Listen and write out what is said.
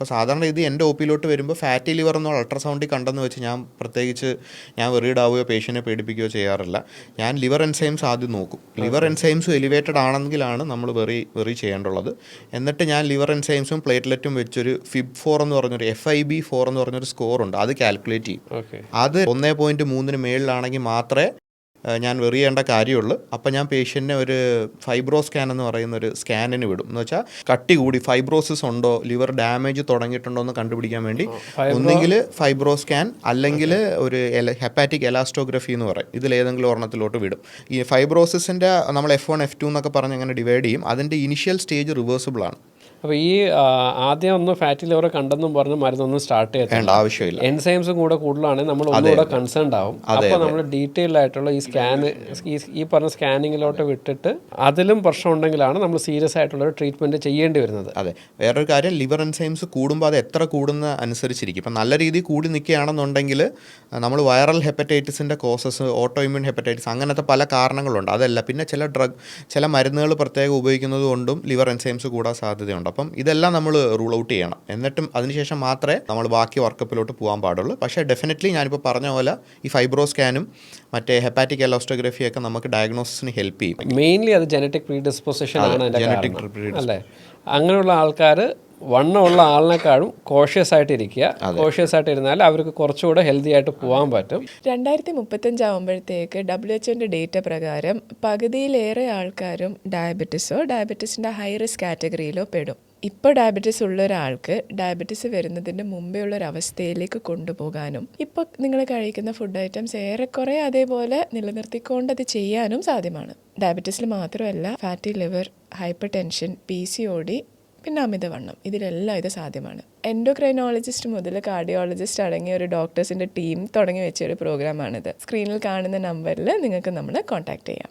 അപ്പോൾ സാധാരണ ഇത് എൻ്റെ ഒ പിയിലോട്ട് വരുമ്പോൾ ഫാറ്റി ലിവർ എന്നുള്ള അൾട്രാസൗണ്ടിൽ കണ്ടെന്ന് വെച്ച് ഞാൻ വെറീഡ് ആവുകയോ പേഷ്യൻറ്റിനെ പേടിപ്പിക്കുകയോ ചെയ്യാറില്ല. ഞാൻ ലിവർ എൻസൈംസ് ആദ്യം നോക്കും. ലിവർ എൻസൈംസും എലിവേറ്റഡ് ആണെങ്കിലാണ് നമ്മൾ വെറി ചെയ്യേണ്ടുള്ളത്. എന്നിട്ട് ഞാൻ ലിവർ എൻസൈംസും പ്ലേറ്റ്ലെറ്റും വെച്ചൊരു FIB-4 എന്ന് പറഞ്ഞൊരു FIB-4 എന്ന് പറഞ്ഞൊരു സ്കോറുണ്ട്, അത് കാൽക്കുലേറ്റ് ചെയ്യും. അത് 1.3 മേളിലാണെങ്കിൽ മാത്രമേ ഞാൻ വെറി ചെയ്യേണ്ട കാര്യമുള്ളൂ. അപ്പം ഞാൻ പേഷ്യൻറ്റിനെ ഒരു ഫൈബ്രോ സ്കാൻ എന്ന് പറയുന്ന ഒരു സ്കാനിന് വിടും. എന്ന് വെച്ചാൽ കട്ടി കൂടി ഫൈബ്രോസിസ് ഉണ്ടോ, ലിവർ ഡാമേജ് തുടങ്ങിയിട്ടുണ്ടോ എന്ന് കണ്ടുപിടിക്കാൻ വേണ്ടി ഒന്നുകിൽ ഫൈബ്രോ സ്കാൻ അല്ലെങ്കിൽ ഒരു ഹെപ്പാറ്റിക് എലാസ്റ്റോഗ്രഫി എന്ന് പറയും. ഇതിലേതെങ്കിലും ഒരെണ്ണത്തിലോട്ട് വിടും. ഈ ഫൈബ്രോസിസിൻ്റെ നമ്മൾ F1 F2 എന്നൊക്കെ പറഞ്ഞ് അങ്ങനെ ഡിവൈഡ് ചെയ്യും. അതിൻ്റെ ഇനിഷ്യൽ സ്റ്റേജ് റിവേഴ്സിബിൾ ആണ്. അപ്പോൾ ഈ ആദ്യം ഒന്ന് ഫാറ്റി ലിവർ കണ്ടെന്നും പറഞ്ഞ് മരുന്നൊന്നും സ്റ്റാർട്ട് ചെയ്യേണ്ട ആവശ്യമില്ല. എൻസൈംസും കൂടെ കൂടുതലാണെങ്കിൽ നമ്മൾ ഒന്നുകൂടെ കൺസേൺഡ് ആവും. അപ്പോൾ നമ്മൾ ഡീറ്റെയിൽഡ് ആയിട്ടുള്ള ഈ ഈ പറഞ്ഞ സ്കാനിങ്ങിലോട്ട് വിട്ടിട്ട് അതിലും പ്രശ്നം ഉണ്ടെങ്കിലാണ് നമ്മൾ സീരിയസ് ആയിട്ടുള്ള ഒരു ട്രീറ്റ്മെൻറ്റ് ചെയ്യേണ്ടി വരുന്നത്. അതെ. വേറൊരു കാര്യം, ലിവർ എൻസൈംസ് കൂടുമ്പോൾ അത് എത്ര കൂടുന്ന അനുസരിച്ചിരിക്കും. ഇപ്പം നല്ല രീതിയിൽ കൂടി നിൽക്കുകയാണെന്നുണ്ടെങ്കിൽ നമ്മൾ വൈറൽ ഹെപ്പറ്റൈറ്റിസിൻ്റെ കോസസ്, ഓട്ടോ ഇമ്മ്യൂൺ ഹെപ്പറ്റൈറ്റിസ്, അങ്ങനത്തെ പല കാരണങ്ങളുണ്ട്. അതല്ല, പിന്നെ ചില മരുന്നുകൾ പ്രത്യേകം ഉപയോഗിക്കുന്നത് കൊണ്ടും ലിവർ എൻസൈംസ് കൂടാൻ സാധ്യതയുണ്ട്. അപ്പം ഇതെല്ലാം നമ്മൾ റൂൾ ഔട്ട് ചെയ്യണം. എന്നിട്ടും അതിനുശേഷം മാത്രമേ നമ്മൾ ബാക്കി വർക്കപ്പിലോട്ട് പോകാൻ പാടുള്ളൂ. പക്ഷേ ഡെഫിനറ്റ്ലി ഞാനിപ്പോൾ പറഞ്ഞ പോലെ ഈ ഫൈബ്രോ സ്കാനും മറ്റേ ഹെപ്പാറ്റിക് എലോസ്റ്റോഗ്രഫിയൊക്കെ നമുക്ക് ഡയഗ്നോസിസിന് ഹെൽപ്പ് ചെയ്യും. മെയിൻലി അത് ജനറ്റിക് പ്രീഡിസ്പോസിഷൻ ആണ് അല്ലേ? അങ്ങനെയുള്ള ആൾക്കാർ വണ്ണമുള്ള ആളിനെക്കാളും കോഷ്യസ് ആയിട്ടിരിക്കുക. കോഷ്യസ് ആയിട്ടിരുന്നാൽ അവർക്ക് കുറച്ചുകൂടെ ഹെൽത്തി ആയിട്ട് പോകാൻ പറ്റും. 2035 ആകുമ്പോഴത്തേക്ക് WHO ഡേറ്റ പ്രകാരം പകുതിയിലേറെ ആൾക്കാരും ഡയബറ്റീസിൻ്റെ ഹൈ റിസ്ക് കാറ്റഗറിയിലോ പെടും. ഇപ്പോൾ ഡയബറ്റീസ് ഉള്ള ഒരാൾക്ക് ഡയബറ്റീസ് വരുന്നതിന് മുമ്പേ ഉള്ള ഒരു അവസ്ഥയിലേക്ക് കൊണ്ടുപോകാനും ഇപ്പോൾ നിങ്ങൾ കഴിക്കുന്ന ഫുഡ് ഐറ്റംസ് ഏറെക്കുറെ അതേപോലെ നിലനിർത്തിക്കൊണ്ട് അത് ചെയ്യാനും സാധ്യമാണ്. ഡയബറ്റീസിൽ മാത്രമല്ല, fatty liver, hyper tension, PCOD, പിന്നെ അമിതവണ്ണം, ഇതിലെല്ലാം ഇത് സാധ്യമാണ്. എൻഡോക്രൈനോളജിസ്റ്റ് മുതൽ കാർഡിയോളജിസ്റ്റ് അടങ്ങിയ ഒരു ഡോക്ടേഴ്സിൻ്റെ ടീം തുടങ്ങി വെച്ച ഒരു പ്രോഗ്രാമാണിത്. സ്ക്രീനിൽ കാണുന്ന നമ്പറിൽ നിങ്ങൾക്ക് നമ്മളെ കോൺടാക്ട് ചെയ്യാം.